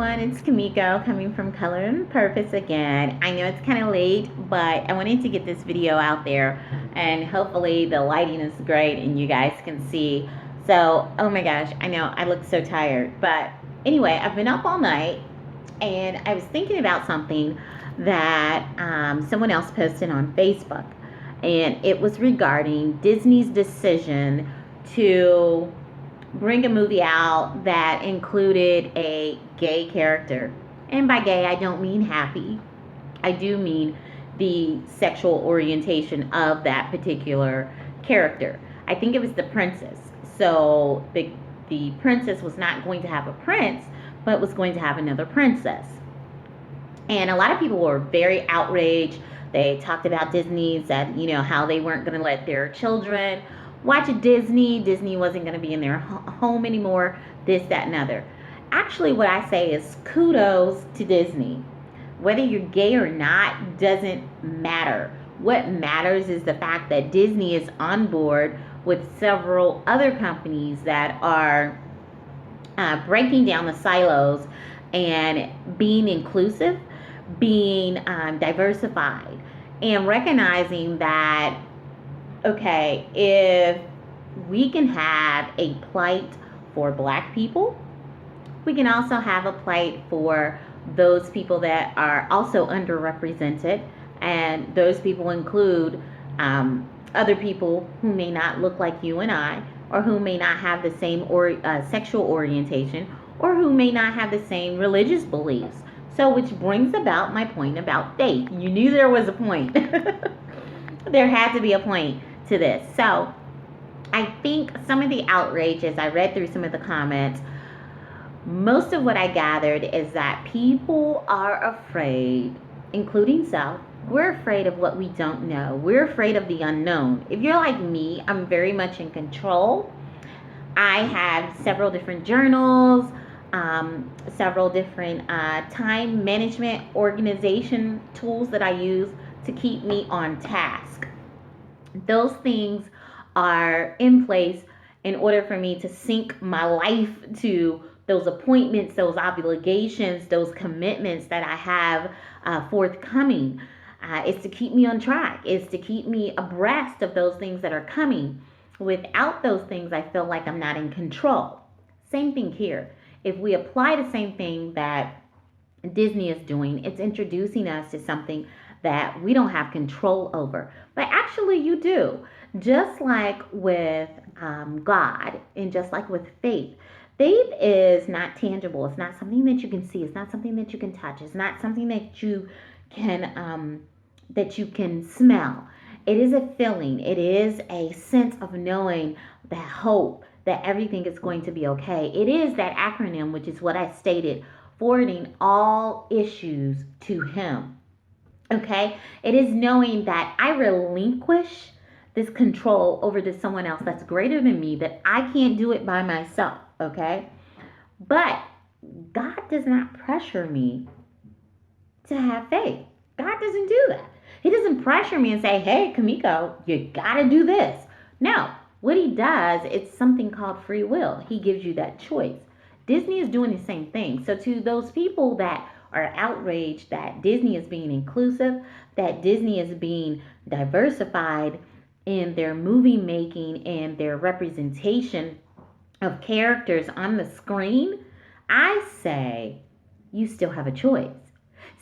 everyone, it's Kimiko coming from Color and Purpose again. I know it's kind of late, but I wanted to get this video out there and hopefully the lighting is great and you guys can see. So, oh my gosh, I know I look so tired, but anyway, I've been up all night and I was thinking about something that someone else posted on Facebook, and it was regarding Disney's decision to bring a movie out that included a gay character. And by gay, I don't mean happy. I do mean the sexual orientation of that particular character. I think it was the princess. So the princess was not going to have a prince, but was going to have another princess. And a lot of people were very outraged. They talked about Disney, said, how they weren't going to let their children watch Disney. Disney wasn't going to be in their home anymore, this, that, and other. Actually, what I say is kudos to Disney. Whether you're gay or not doesn't matter. What matters is the fact that Disney is on board with several other companies that are breaking down the silos and being inclusive, being diversified, and recognizing that, okay, if we can have a plight for Black people, we can also have a plight for those people that are also underrepresented, and those people include other people who may not look like you and I, or who may not have the same sexual orientation, or who may not have the same religious beliefs. So, which brings about my point about faith. You knew there was a point. There had to be a point to this. So, I think some of the outrage, as I read through some of the comments, most of what I gathered is that people are afraid, including self. We're afraid of what we don't know. We're afraid of the unknown. If you're like me, I'm very much in control. I have several different journals, several different time management organization tools that I use to keep me on task. Those things are in place in order for me to sync my life to those appointments, those obligations, those commitments that I have forthcoming. It's to keep me on track. It's to keep me abreast of those things that are coming. Without those things, I feel like I'm not in control. Same thing here. If we apply the same thing that Disney is doing, it's introducing us to something that we don't have control over. But actually, you do. Just like with God and just like with faith. Faith is not tangible. It's not something that you can see. It's not something that you can touch. It's not something that you can smell. It is a feeling. It is a sense of knowing that hope that everything is going to be okay. It is that acronym, which is what I stated, forwarding all issues to Him. Okay? It is knowing that I relinquish this control over to someone else that's greater than me, that I can't do it by myself. Okay? But God does not pressure me to have faith. God doesn't do that. He doesn't pressure me and say, hey, Kimiko, you gotta do this. No, what He does, it's something called free will. He gives you that choice. Disney is doing the same thing. So to those people that are outraged that Disney is being inclusive, that Disney is being diversified in their movie making and their representation of characters on the screen, I say you still have a choice.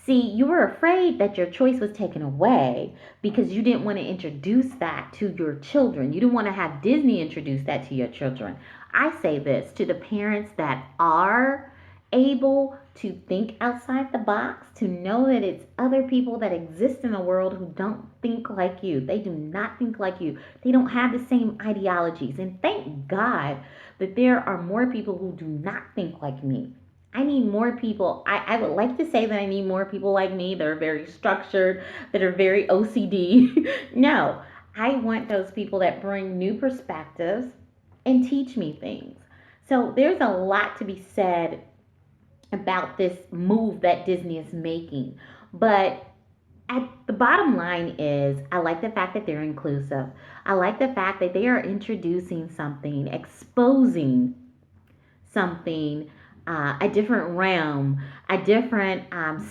See, you were afraid that your choice was taken away because you didn't want to introduce that to your children. You didn't want to have Disney introduce that to your children. I say this to the parents that are able to think outside the box, to know that it's other people that exist in the world who don't think like you. They do not think like you. They don't have the same ideologies. And thank God that there are more people who do not think like me. I need more people. I would like to say that I need more people like me that are very structured, that are very OCD. No, I want those people that bring new perspectives and teach me things. So there's a lot to be said about this move that Disney is making. But at the bottom line is, I like the fact that they're inclusive. I like the fact that they are introducing something, exposing something a different realm, a different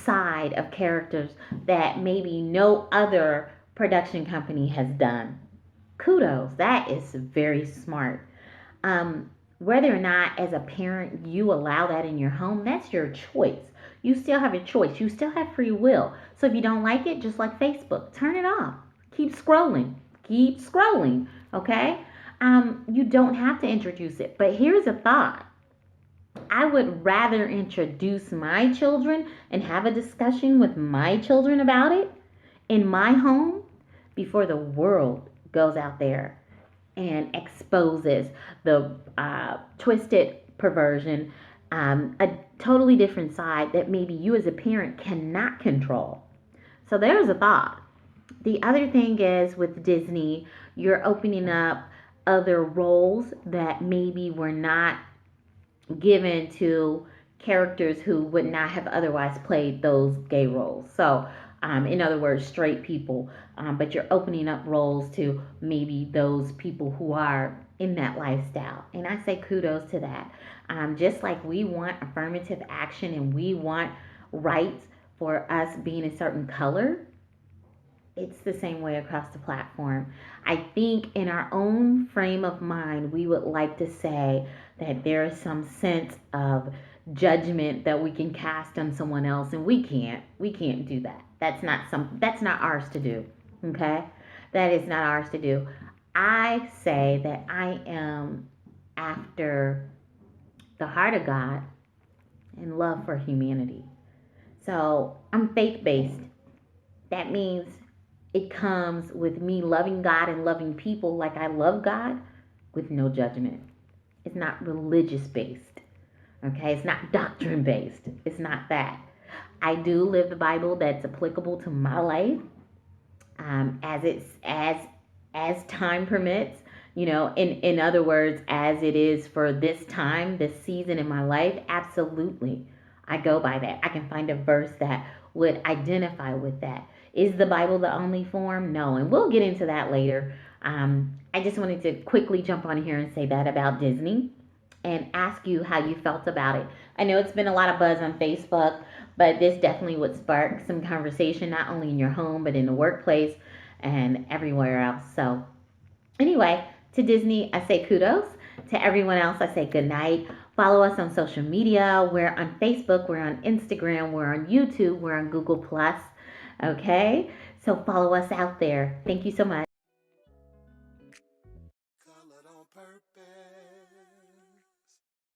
side of characters that maybe no other production company has done. Kudos, that is very smart. Whether or not as a parent you allow that in your home, that's your choice. You still have a choice. You still have free will. So if you don't like it, just like Facebook, turn it off. Keep scrolling. Keep scrolling. Okay? You don't have to introduce it. But here's a thought. I would rather introduce my children and have a discussion with my children about it in my home before the world goes out there and exposes the twisted perversion, a totally different side that maybe you as a parent cannot control. So there's a thought. The other thing is with Disney, you're opening up other roles that maybe were not given to characters who would not have otherwise played those gay roles. So, in other words, straight people, but you're opening up roles to maybe those people who are in that lifestyle. And I say kudos to that. Just like we want affirmative action and we want rights for us being a certain color, it's the same way across the platform. I think in our own frame of mind, we would like to say that there is some sense of judgment that we can cast on someone else, and we can't. We can't do that. That's not ours to do. Okay? That is not ours to do. I say that I am after the heart of God and love for humanity. So I'm faith based. That means it comes with me loving God and loving people like I love God with no judgment. It's not religious based. Okay? It's not doctrine based. It's not that. I do live the Bible that's applicable to my life, as time permits. In other words, as it is for this time, this season in my life, absolutely. I go by that. I can find a verse that would identify with that. Is the Bible the only form? No, and we'll get into that later. I just wanted to quickly jump on here and say that about Disney and ask you how you felt about it. I know it's been a lot of buzz on Facebook, but this definitely would spark some conversation, not only in your home, but in the workplace and everywhere else. So anyway, to Disney, I say kudos. To everyone else, I say good night. Follow us on social media. We're on Facebook, we're on Instagram, we're on YouTube, we're on Google Plus. Okay? So follow us out there. Thank you so much.